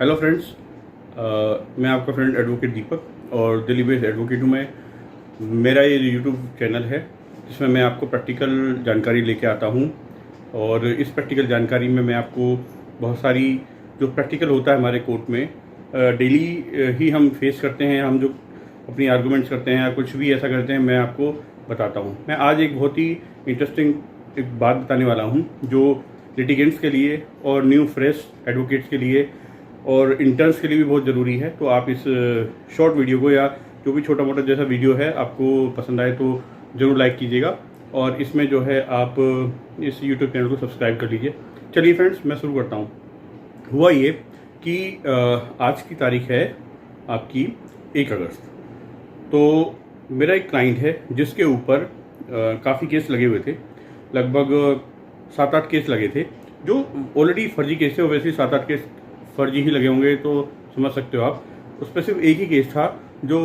Hello friends, मैं आपका friend advocate दीपक और दिल्ली बेस्ड एडवोकेट हूँ। मैं मेरा ये यूट्यूब चैनल है जिसमें मैं आपको प्रैक्टिकल जानकारी लेके आता हूँ और इस प्रैक्टिकल जानकारी में मैं आपको बहुत सारी जो प्रैक्टिकल होता है हमारे कोर्ट में डेली ही हम फेस करते हैं, हम जो अपनी आर्गूमेंट्स करते हैं या कुछ भी ऐसा करते हैं, मैं आपको बताता हूँ। मैं आज एक बहुत ही इंटरेस्टिंग एक बात बताने वाला हूँ जो लिटिगेंट्स के लिए और न्यू फ्रेश एडवोकेट्स के लिए और इंटर्न्स के लिए भी बहुत ज़रूरी है। तो आप इस शॉर्ट वीडियो को या जो भी छोटा मोटा जैसा वीडियो है आपको पसंद आए तो ज़रूर लाइक कीजिएगा और इसमें जो है आप इस यूट्यूब चैनल को सब्सक्राइब कर लीजिए। चलिए फ्रेंड्स, मैं शुरू करता हूँ। हुआ ये कि आज की तारीख है आपकी 1 अगस्त। तो मेरा एक क्लाइंट है जिसके ऊपर काफ़ी केस लगे हुए थे, लगभग 7-8 केस लगे थे जो ऑलरेडी फर्जी केस थे। वैसे 7-8 केस फर्जी ही लगे होंगे तो समझ सकते हो आप। उस पर सिर्फ एक ही केस था जो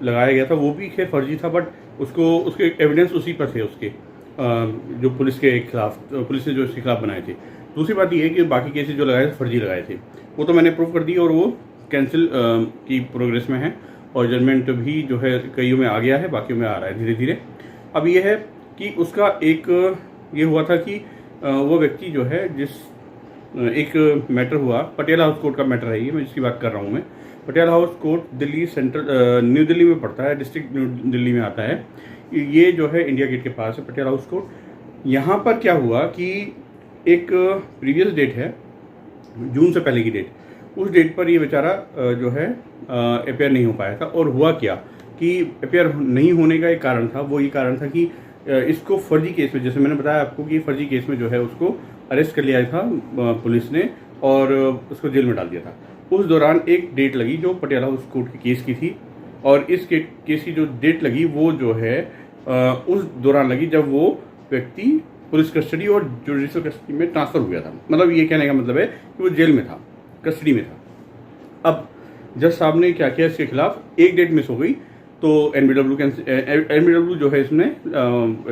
लगाया गया था, वो भी खैर फर्जी था, बट उसके एविडेंस उसी पर थे उसके जो पुलिस के खिलाफ, पुलिस ने जो इसके खिलाफ बनाए थे। दूसरी बात ये है कि बाकी केसेस जो लगाए थे फर्जी लगाए थे, वो तो मैंने प्रूव कर दी और वो कैंसिल की प्रोग्रेस में है और जजमेंट भी जो है कईयों में आ गया है, बाकियों में आ रहा है धीरे धीरे। अब ये है कि उसका एक ये हुआ था कि वो व्यक्ति जो है एक मैटर हुआ, पटियाला हाउस कोर्ट का मैटर है ये, मैं जिसकी बात कर रहा हूँ। मैं Patiala house court Delhi central new Delhi में पड़ता है, डिस्ट्रिक्ट न्यू दिल्ली में आता है। ये जो है इंडिया गेट के पास है पटियाला हाउस कोर्ट। यहाँ पर क्या हुआ कि एक प्रीवियस डेट है, जून से पहले की डेट, उस डेट पर ये बेचारा जो है अपेयर नहीं हो पाया था। और हुआ क्या कि अपेयर नहीं होने का एक कारण था, वो ये कारण था कि इसको फर्जी केस में, जैसे मैंने बताया आपको कि फर्जी केस में जो है उसको अरेस्ट कर लिया था पुलिस ने और उसको जेल में डाल दिया था। उस दौरान एक डेट लगी जो पटियाला हाउस कोर्ट के केस की थी और इस केस की जो डेट लगी वो जो है उस दौरान लगी जब वो व्यक्ति पुलिस कस्टडी और जुडिशियल कस्टडी में ट्रांसफ़र हो गया था। मतलब ये कहने का मतलब है कि वो जेल में था, कस्टडी में था। अब जज साहब ने क्या किया, इसके खिलाफ एक डेट मिस हो गई तो एनबीडब्ल्यू जो है इसने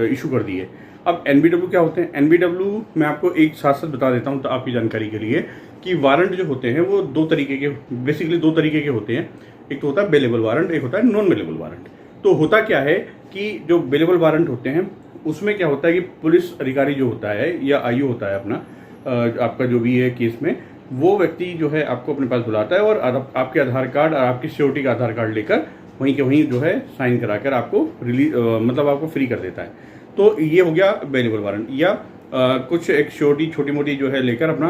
इशू कर दी है। अब एनबीडब्ल्यू क्या होते हैं? एनबीडब्ल्यू मैं आपको एक साथ साथ बता देता हूँ तो आपकी जानकारी के लिए कि वारंट जो होते हैं वो बेसिकली दो तरीके के होते हैं। एक तो होता है बेलेबल वारंट, एक होता है नॉन बेलेबल वारंट। तो होता क्या है कि जो बेलेबल वारंट होते हैं उसमें क्या होता है कि पुलिस अधिकारी जो होता है या आईओ होता है अपना, आपका जो भी है केस में, वो व्यक्ति जो है आपको अपने पास बुलाता है और आपके आधार कार्ड और आपकी सिक्योरिटी का आधार कार्ड लेकर वहीं के वहीं जो है साइन कराकर आपको मतलब आपको फ्री कर देता है। तो ये हो गया बेलेबल वारंट। या कुछ एक श्योरिटी छोटी मोटी जो है लेकर अपना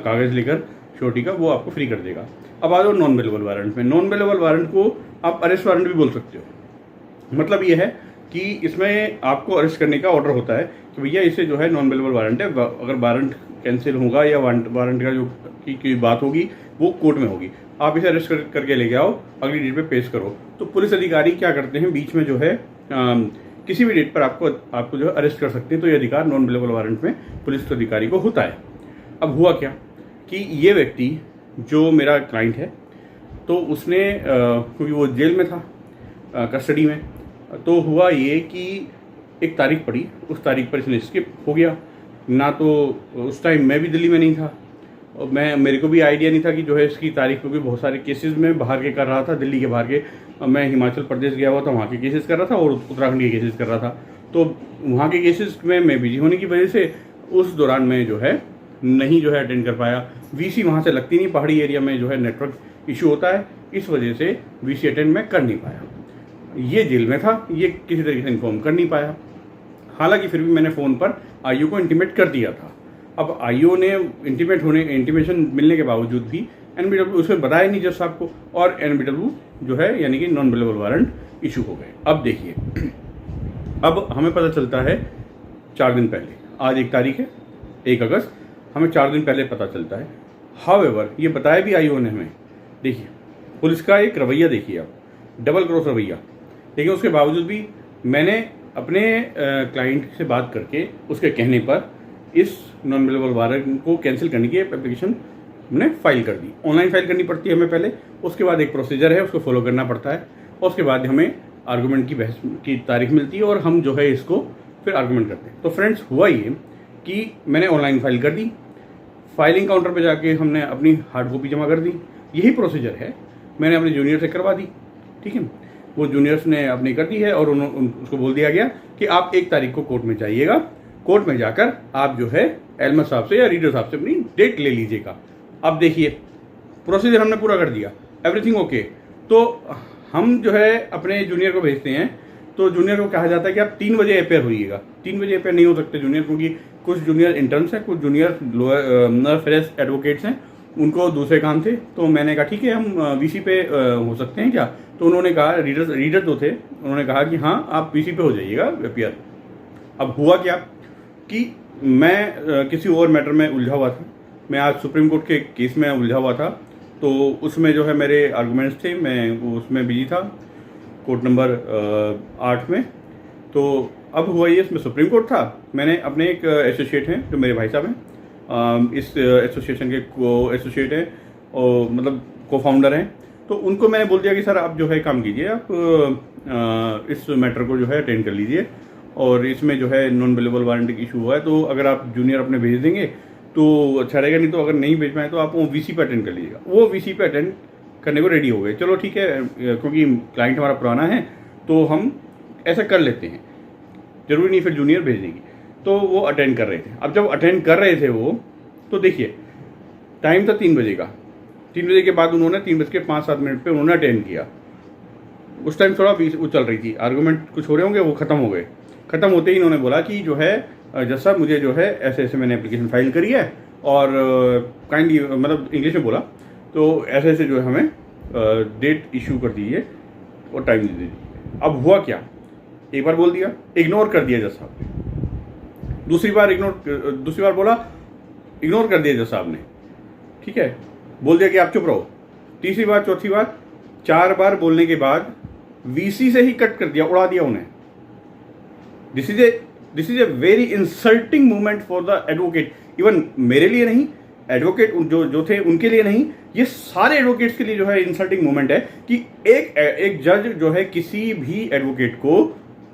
कागज़ लेकर श्योरिटी का वो आपको फ्री कर देगा। अब आ जाओ नॉन बेलेबल वारंट में। नॉन बेलेबल वारंट को आप अरेस्ट वारंट भी बोल सकते हो। मतलब ये है कि इसमें आपको अरेस्ट करने का ऑर्डर होता है कि भैया इसे जो है नॉन बेलेबल वारंट है, अगर वारंट कैंसिल होगा या वारंट का जो की बात होगी वो कोर्ट में होगी, आप इसे अरेस्ट करके लेके आओ, अगली डेट पे पेश करो। तो पुलिस अधिकारी क्या करते हैं, बीच में जो है किसी भी डेट पर आपको जो है अरेस्ट कर सकते हैं। तो ये अधिकार नॉन बेलेबल वारंट में पुलिस अधिकारी को होता है। अब हुआ क्या कि ये व्यक्ति जो मेरा क्लाइंट है तो उसने क्योंकि वो जेल में था कस्टडी में, तो हुआ ये कि एक तारीख पड़ी, उस तारीख पर इसने स्किप हो गया ना। तो उस टाइम मैं भी दिल्ली में नहीं था और मेरे को भी आइडिया नहीं था कि जो है इसकी तारीख, क्योंकि बहुत सारे केसेस में बाहर के कर रहा था, दिल्ली के बाहर के। मैं हिमाचल प्रदेश गया हुआ था, वहाँ के केसेस कर रहा था और उत्तराखंड के केसेस कर रहा था। तो वहाँ के केसेस में मैं बिजी होने की वजह से उस दौरान मैं जो है नहीं जो है अटेंड कर पाया। वीसी वहाँ से लगती नहीं, पहाड़ी एरिया में जो है नेटवर्क इशू होता है, इस वजह से वीसी अटेंड मैं कर नहीं पाया। ये जेल में था, ये किसी तरीके से इन्फॉर्म कर नहीं पाया। हालांकि फिर भी मैंने फ़ोन पर आईओ को इंटीमेट कर दिया था। अब आईओ ने इंटीमेशन मिलने के बावजूद भी एनबीडब्ल्यू उसमें बताया नहीं जज साहब को, और एनबीडब्ल्यू जो है यानी कि नॉन बेलेबल वारंट इशू हो गए। अब देखिए, अब हमें पता चलता है 4 दिन पहले, आज एक तारीख है 1 अगस्त, हमें 4 दिन पहले पता चलता है। हाउएवर ये बताया भी आईओ ने हमें। देखिए पुलिस का एक रवैया देखिए आप, डबल क्रॉस रवैया। लेकिन उसके बावजूद भी मैंने अपने क्लाइंट से बात करके उसके कहने पर इस नॉन बेलेबल वारंट को कैंसिल करने की एप्लीकेशन हमने फाइल कर दी। ऑनलाइन फाइल करनी पड़ती है हमें पहले, उसके बाद एक प्रोसीजर है उसको फॉलो करना पड़ता है, और उसके बाद हमें आर्गूमेंट की बहस की तारीख मिलती है और हम जो है इसको फिर आर्गूमेंट करते हैं। तो फ्रेंड्स हुआ ये कि मैंने ऑनलाइन फाइल कर दी, फाइलिंग काउंटर पे जाके हमने अपनी हार्ड कॉपी जमा कर दी। यही प्रोसीजर है, मैंने अपने जूनियर से करवा दी, ठीक है। वो जूनियर्स ने अपनी कर दी है और उसको बोल दिया गया कि आप 1 तारीख को कोर्ट में जाइएगा, कोर्ट में जाकर आप जो है एलमर साहब से या रीडर साहब से अपनी डेट ले लीजिएगा। अब देखिए प्रोसीजर हमने पूरा कर दिया, एवरीथिंग ओके। तो हम जो है अपने जूनियर को भेजते हैं, तो जूनियर को कहा जाता है कि आप 3 बजे अपेयर होइएगा। 3 बजे अपेयर नहीं हो सकते जूनियर, क्योंकि कुछ जूनियर इंटर्न्स हैं, कुछ जूनियर लोअर फ्रेश एडवोकेट्स हैं, उनको दूसरे काम थे। तो मैंने कहा ठीक है, हम वीसी पे हो सकते हैं क्या? तो उन्होंने कहा, रीडर जो थे उन्होंने कहा कि हाँ आप वीसी पे हो जाइएगा अपेयर। अब हुआ क्या कि मैं किसी और मैटर में उलझा हुआ था, मैं आज सुप्रीम कोर्ट के केस में उलझा हुआ था, तो उसमें जो है मेरे आर्गूमेंट्स थे, मैं उसमें बिजी था, कोर्ट नंबर 8 में। तो अब हुआ ये, इसमें सुप्रीम कोर्ट था, मैंने अपने एक एसोसिएट हैं जो मेरे भाई साहब हैं, इस एसोसिएशन के को एसोसिएट हैं और मतलब को फाउंडर हैं, तो उनको मैंने बोल दिया कि सर आप जो है काम कीजिए, आप इस मैटर को जो है अटेंड कर लीजिए, और इसमें जो है नॉन अवेलेबल वारंट इशू हुआ है, तो अगर आप जूनियर अपने भेज देंगे तो अच्छा रहेगा, नहीं तो अगर नहीं भेज पाए तो आप वो वीसी पे अटेंड कर लीजिएगा। वो वीसी पे अटेंड करने को रेडी हो गए, चलो ठीक है, क्योंकि क्लाइंट हमारा पुराना है तो हम ऐसा कर लेते हैं, जरूरी नहीं फिर जूनियर भेज देंगे। तो वो अटेंड कर रहे थे। अब जब अटेंड कर रहे थे वो, तो देखिए टाइम था 3 बजे का, 3 बजे के बाद उन्होंने 3:05-7 पे उन्होंने अटेंड किया। उस टाइम थोड़ा वो चल रही थी, आर्गूमेंट कुछ हो रहे होंगे, वो ख़त्म हो गए। ख़त्म होते ही इन्होंने बोला कि जो है जज साहब मुझे जो है ऐसे ऐसे मैंने एप्लीकेशन फाइल करी है, और काइंडली मतलब इंग्लिश में बोला, तो ऐसे ऐसे जो है हमें डेट इशू कर दीजिए और टाइम दे दीजिए। अब हुआ क्या, एक बार बोल दिया, इग्नोर कर दिया जज साहब ने, दूसरी बार बोला, इग्नोर कर दिया जज साहब ने, ठीक है, बोल दिया कि आप चुप रहो, तीसरी बार, चौथी बार, 4 बार बोलने के बाद वीसी से ही कट कर दिया, उड़ा दिया उन्हें। This is a very insulting moment for the advocate, even मेरे लिए नहीं, एडवोकेट जो थे उनके लिए नहीं, ये सारे एडवोकेट्स के लिए जो है इंसल्टिंग मोमेंट है कि एक जज जो है किसी भी एडवोकेट को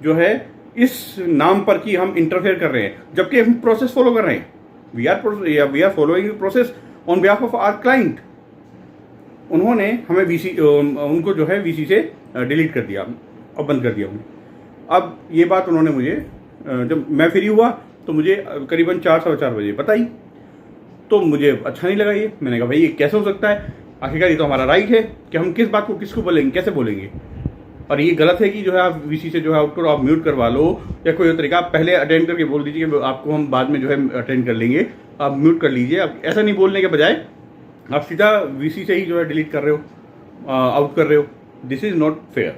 जो है इस नाम पर कि हम इंटरफेयर कर रहे हैं, जबकि हम प्रोसेस फॉलो कर रहे हैं, we are following the process on behalf of our client. उन्होंने हमें उनको जो है वीसी से डिलीट कर दिया और बंद कर दिया उन्हें। अब ये बात उन्होंने मुझे जब मैं फ्री हुआ तो मुझे करीबन 4-4:15 बजे बताई, तो मुझे अच्छा नहीं लगा ये। मैंने कहा भाई ये कैसे हो सकता है, आखिरकार ये तो हमारा राइट है कि हम किस बात को किसको बोलेंगे, कैसे बोलेंगे, और ये गलत है कि जो है आप वीसी से जो है आउट करो, आप म्यूट करवा लो या कोई और तरीका, आप पहले अटेंड करके बोल दीजिए कि आपको हम बाद में जो है अटेंड कर लेंगे, आप म्यूट कर लीजिए। अब ऐसा नहीं बोलने के बजाय आप सीधा वीसी से ही जो है डिलीट कर रहे हो, आउट कर रहे हो, दिस इज़ नॉट फेयर।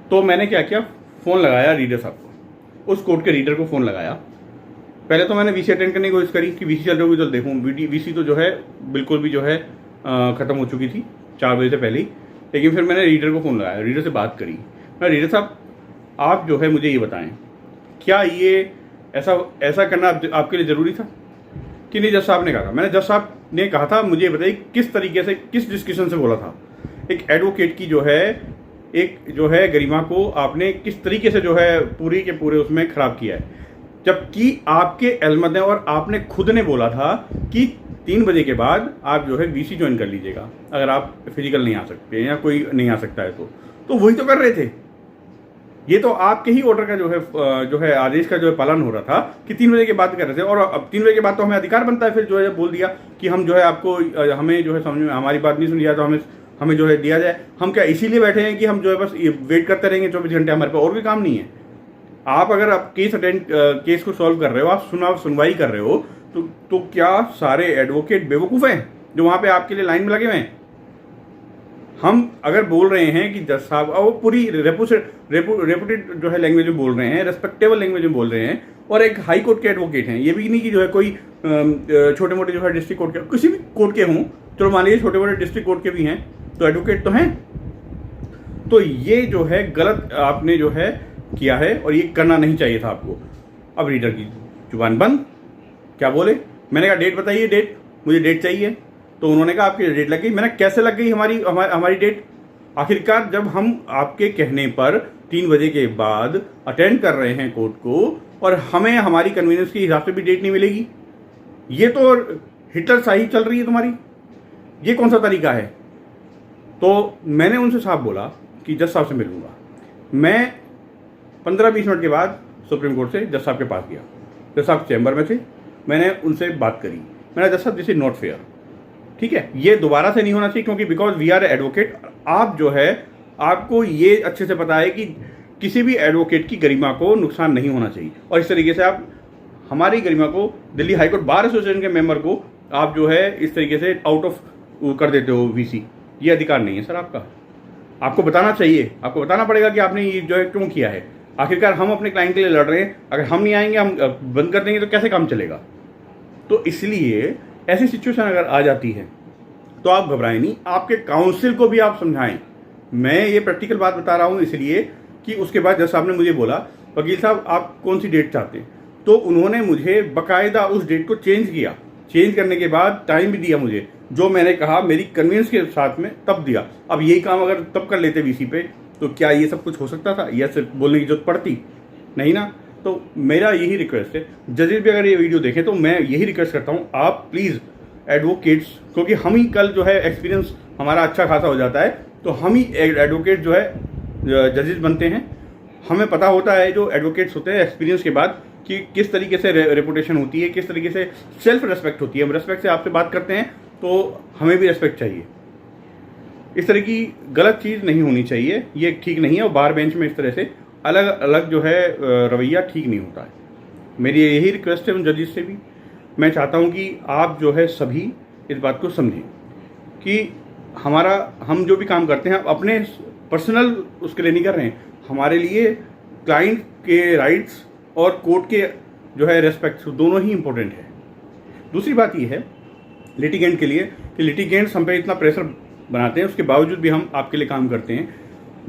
तो मैंने क्या किया, फ़ोन लगाया रीडर साहब को, उस कोर्ट के रीडर को फ़ोन लगाया। पहले तो मैंने वीसी अटेंड करने की कोशिश करी कि वीसी चल रही होगी तो देखूँ, वीसी तो जो है बिल्कुल भी जो है ख़त्म हो चुकी थी 4 बजे से पहले ही। लेकिन फिर मैंने रीडर को फ़ोन लगाया, रीडर से बात करी, मैं रीडर साहब आप जो है मुझे ये बताएं, क्या ये ऐसा करना आपके लिए ज़रूरी था कि नहीं? जज साहब ने कहा था। मैंने जज साहब ने कहा था मुझे बताइए किस तरीके से, किस डिस्कशन से बोला था, एक एडवोकेट की जो है गरिमा को आपने किस तरीके से जो है पूरी के पूरे उसमें ख़राब किया है, जबकि आपके एलमद ने और आपने खुद ने बोला था कि 3 बजे के बाद आप जो है वीसी ज्वाइन कर लीजिएगा अगर आप फिजिकल नहीं आ सकते या कोई नहीं आ सकता है तो वही तो कर रहे थे। ये तो आपके ही ऑर्डर का जो है आदेश का जो है पालन हो रहा था कि 3 बजे के बाद कर रहे थे, और अब 3 बजे के बाद तो हमें अधिकार बनता है फिर जो है बोल दिया कि हम जो है आपको, हमें जो है समझ में हमारी बात नहीं सुनी जाए तो हमें जो है दिया जाए। हम क्या इसीलिए बैठे हैं कि हम जो है बस वेट करते रहेंगे 24 घंटे, हमारे पास और भी काम नहीं है। आप अगर आप केस को सॉल्व कर रहे हो, आप सुनवाई कर रहे हो, तो क्या सारे एडवोकेट बेवकूफ़ हैं जो वहाँ पे आपके लिए लाइन में लगे हुए हैं? हम अगर बोल रहे हैं कि जज साहब, और वो पूरी रेपुटेड जो है लैंग्वेज में बोल रहे हैं, रेस्पेक्टेबल लैंग्वेज में बोल रहे हैं, और एक हाई कोर्ट के एडवोकेट हैं, ये भी नहीं कि जो है कोई छोटे मोटे जो है डिस्ट्रिक्ट कोर्ट के, किसी भी कोर्ट के हों, चलो मान लीजिए छोटे मोटे डिस्ट्रिक्ट कोर्ट के भी हैं, तो एडवोकेट तो हैं। तो ये जो है गलत आपने जो है किया है और ये करना नहीं चाहिए था आपको। अब रीडर की जुबान बंद, क्या बोले? मैंने कहा डेट बताइए, डेट, मुझे डेट चाहिए। तो उन्होंने कहा आपकी डेट लग गई। मैंने कैसे लग गई हमारी डेट? आखिरकार जब हम आपके कहने पर 3 बजे के बाद अटेंड कर रहे हैं कोर्ट को और हमें हमारी कन्वीनियंस के हिसाब से भी डेट नहीं मिलेगी, ये तो हिटलर शाही चल रही है तुम्हारी, ये कौन सा तरीका है? तो मैंने उनसे साफ बोला कि जज साहब से मिलूंगा। मैं 15-20 मिनट के बाद सुप्रीम कोर्ट से जज साहब के पास गया। जज साहब चैम्बर में थे, मैंने उनसे बात करी। मैंने जज साहब दिस इज नॉट फेयर, ठीक है, ये दोबारा से नहीं होना चाहिए, क्योंकि बिकॉज वी आर एडवोकेट। आप जो है, आपको ये अच्छे से पता है कि किसी भी एडवोकेट की गरिमा को नुकसान नहीं होना चाहिए, और इस तरीके से आप हमारी गरिमा को, दिल्ली हाईकोर्ट बार एसोसिएशन के मेंबर को आप जो है इस तरीके से आउट ऑफ कर देते हो वीसी। ये अधिकार नहीं है सर आपका। आपको बताना चाहिए, आपको बताना पड़ेगा कि आपने ये जो है क्यों किया है। आखिरकार हम अपने क्लाइंट के लिए लड़ रहे हैं, अगर हम नहीं आएंगे, हम बंद कर देंगे तो कैसे काम चलेगा? तो इसलिए ऐसी सिचुएशन अगर आ जाती है तो आप घबराएं नहीं, आपके काउंसिल को भी आप समझाएं। मैं ये प्रैक्टिकल बात बता रहा हूँ इसलिए कि उसके बाद जज साहब ने मुझे बोला, वकील साहब आप कौन सी डेट चाहते हैं? तो उन्होंने मुझे बाकायदा उस डेट को चेंज किया। चेंज करने के बाद टाइम भी दिया मुझे, जो मैंने कहा मेरी कन्वीनियंस के साथ में तब दिया। अब यही काम अगर तब कर लेते वीसी पे तो क्या ये सब कुछ हो सकता था या सिर्फ बोलने की जरूरत पड़ती? नहीं ना। तो मेरा यही रिक्वेस्ट है, जजेस भी अगर ये वीडियो देखें तो मैं यही रिक्वेस्ट करता हूँ, आप प्लीज़ एडवोकेट्स, क्योंकि हम ही कल जो है एक्सपीरियंस हमारा अच्छा खासा हो जाता है तो हम ही एडवोकेट जो है जजेस बनते हैं। हमें पता होता है जो एडवोकेट्स होते हैं एक्सपीरियंस के बाद कि किस तरीके से रेपुटेशन होती है, किस तरीके से सेल्फ रेस्पेक्ट होती है। हम रेस्पेक्ट से आपसे बात करते हैं तो हमें भी रेस्पेक्ट चाहिए। इस तरह की गलत चीज़ नहीं होनी चाहिए, ये ठीक नहीं है। और बार बेंच में इस तरह से अलग अलग जो है रवैया ठीक नहीं होता है। मेरी यही रिक्वेस्ट है उन जजेस से भी। मैं चाहता हूँ कि आप जो है सभी इस बात को समझें कि हम जो भी काम करते हैं अपने पर्सनल उसके लिए नहीं कर रहे हैं। हमारे लिए क्लाइंट के राइट्स और कोर्ट के जो है रेस्पेक्ट दोनों ही इंपॉर्टेंट है। दूसरी बात ये है लिटिगेंट के लिए कि लिटिगेंट्स हम पे इतना प्रेशर बनाते हैं, उसके बावजूद भी हम आपके लिए काम करते हैं।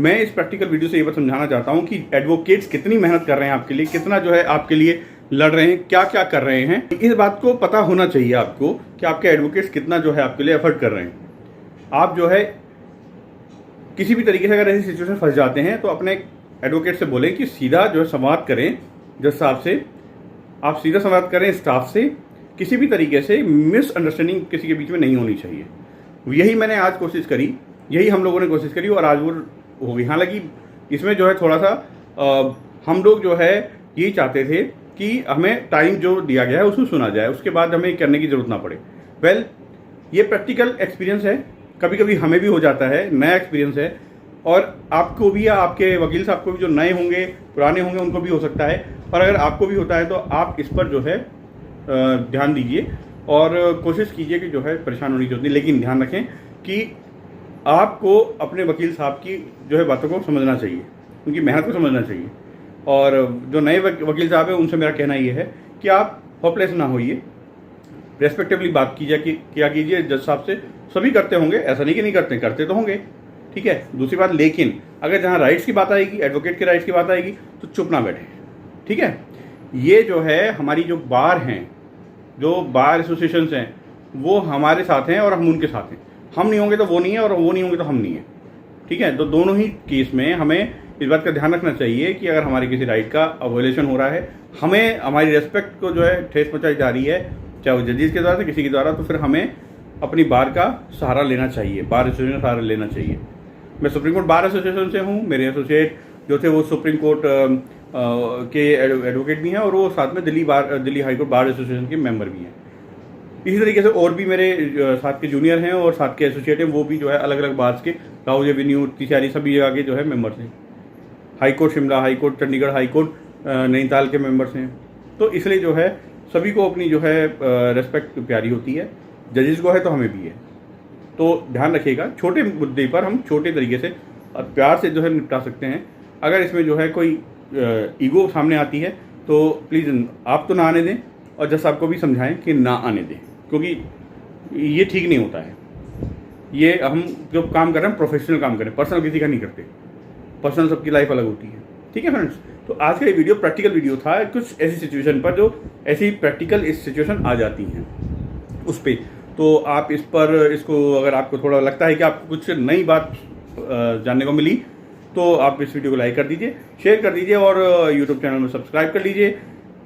मैं इस प्रैक्टिकल वीडियो से ये बात समझाना चाहता हूँ कि एडवोकेट्स कितनी मेहनत कर रहे हैं आपके लिए, कितना जो है आपके लिए लड़ रहे हैं, क्या क्या कर रहे हैं। इस बात को पता होना चाहिए आपको कि आपके एडवोकेट्स कितना जो है आपके लिए एफर्ट कर रहे हैं। आप जो है किसी भी तरीके से अगर ऐसी सिचुएशन फंस जाते हैं तो अपने एडवोकेट से बोलें कि सीधा जो है संवाद करें जज साहब से, आप सीधा संवाद करें स्टाफ से। किसी भी तरीके से मिसअंडरस्टैंडिंग किसी के बीच में नहीं होनी चाहिए। यही मैंने आज कोशिश करी, यही हम लोगों ने कोशिश करी और आज वो हो गई। हालांकि इसमें जो है थोड़ा सा हम लोग जो है यही चाहते थे कि हमें टाइम जो दिया गया है उसको सुना जाए, उसके बाद हमें करने की जरूरत ना पड़े। वेल, ये प्रैक्टिकल एक्सपीरियंस है, कभी कभी हमें भी हो जाता है, नया एक्सपीरियंस है, और आपको भी या आपके वकील साहब को भी जो नए होंगे पुराने होंगे उनको भी हो सकता है। और अगर आपको भी होता है तो आप इस पर जो है ध्यान दीजिए और कोशिश कीजिए कि जो है परेशान होने की जरूरत नहीं। लेकिन ध्यान रखें कि आपको अपने वकील साहब की जो है बातों को समझना चाहिए, उनकी मेहनत को समझना चाहिए। और जो नए वकील साहब हैं उनसे मेरा कहना ये है कि आप होपलेस ना होइए, रेस्पेक्टिवली बात किया कीजिए जज साहब से। सभी करते होंगे, ऐसा नहीं कि नहीं करते, करते तो होंगे, ठीक है। दूसरी बात, लेकिन अगर जहाँ राइट्स की बात आएगी, एडवोकेट के राइट्स की बात आएगी तो चुप ना बैठे, ठीक है। ये जो है हमारी जो बार हैं, जो बार एसोसिएशंस हैं, वो हमारे साथ हैं और हम उनके साथ हैं। हम नहीं होंगे तो वो नहीं है और वो नहीं होंगे तो हम नहीं है, ठीक है। तो दोनों ही केस में हमें इस बात का ध्यान रखना चाहिए कि अगर हमारे किसी राइट का अवोलेशन हो रहा है, हमें हमारी रेस्पेक्ट को जो है ठेस पहुँचाई जा रही है, चाहे वो जजेस के द्वारा से किसी के द्वारा, तो फिर हमें अपनी बार का सहारा लेना चाहिए, बार एसोसिएशन का सहारा लेना चाहिए। मैं सुप्रीम कोर्ट बार एसोसिएशन से हूँ, मेरे एसोसिएट जो थे वो सुप्रीम कोर्ट के एडवोकेट भी हैं और वो साथ में दिल्ली हाईकोर्ट बार एसोसिएशन के मेंबर भी हैं। इसी तरीके से और भी मेरे साथ के जूनियर हैं और साथ के एसोसिएट हैं, वो भी जो है अलग अलग बार्स के, राहुल एवेन्यू, तिसारी, सभी जगह के जो है मेंबर्स हैं। High court Shimla, high court Chandigarh, high court Nainital के मेंबर्स हैं। तो इसलिए जो है सभी को अपनी जो है रेस्पेक्ट प्यारी होती है, जजेस को है तो हमें भी है। तो ध्यान रखिएगा, छोटे मुद्दे पर हम छोटे तरीके से और प्यार से जो है निपटा सकते हैं। अगर इसमें जो है कोई ईगो सामने आती है तो प्लीज़ आप तो ना आने दें और जज साहब को भी समझाएं कि ना आने दें, क्योंकि ये ठीक नहीं होता है। ये हम जो काम कर रहे हैं प्रोफेशनल काम करें, पर्सनल किसी का नहीं करते। पर्सनल सबकी लाइफ अलग होती है, ठीक है फ्रेंड्स। तो आज का ये वीडियो प्रैक्टिकल वीडियो था, कुछ ऐसी सिचुएशन पर जो ऐसी प्रैक्टिकल इस सिचुएशन आ जाती हैं उस पर। तो आप इस पर इसको अगर आपको थोड़ा लगता है कि आपको कुछ नई बात जानने को मिली तो आप इस वीडियो को लाइक कर दीजिए, शेयर कर दीजिए और यूट्यूब चैनल में सब्सक्राइब कर लीजिए।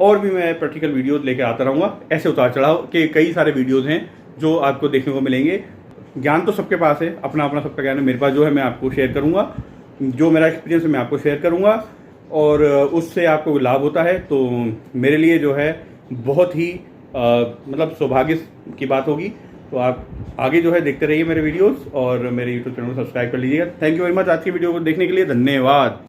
और भी मैं प्रैक्टिकल वीडियोज़ लेके आता रहूँगा। ऐसे उतार चढ़ाव के कई सारे वीडियोज़ हैं जो आपको देखने को मिलेंगे। ज्ञान तो सबके पास है, अपना अपना सबका ज्ञान है। मेरे पास जो है मैं आपको शेयर करूँगा, जो मेरा एक्सपीरियंस है मैं आपको शेयर करूँगा, और उससे आपको लाभ होता है तो मेरे लिए जो है बहुत ही मतलब सौभाग्य की बात होगी। तो आप आगे जो है देखते रहिए मेरे वीडियोस और मेरे यूट्यूब चैनल को सब्सक्राइब कर लीजिएगा। थैंक यू वेरी मच आज की वीडियो को देखने के लिए, धन्यवाद।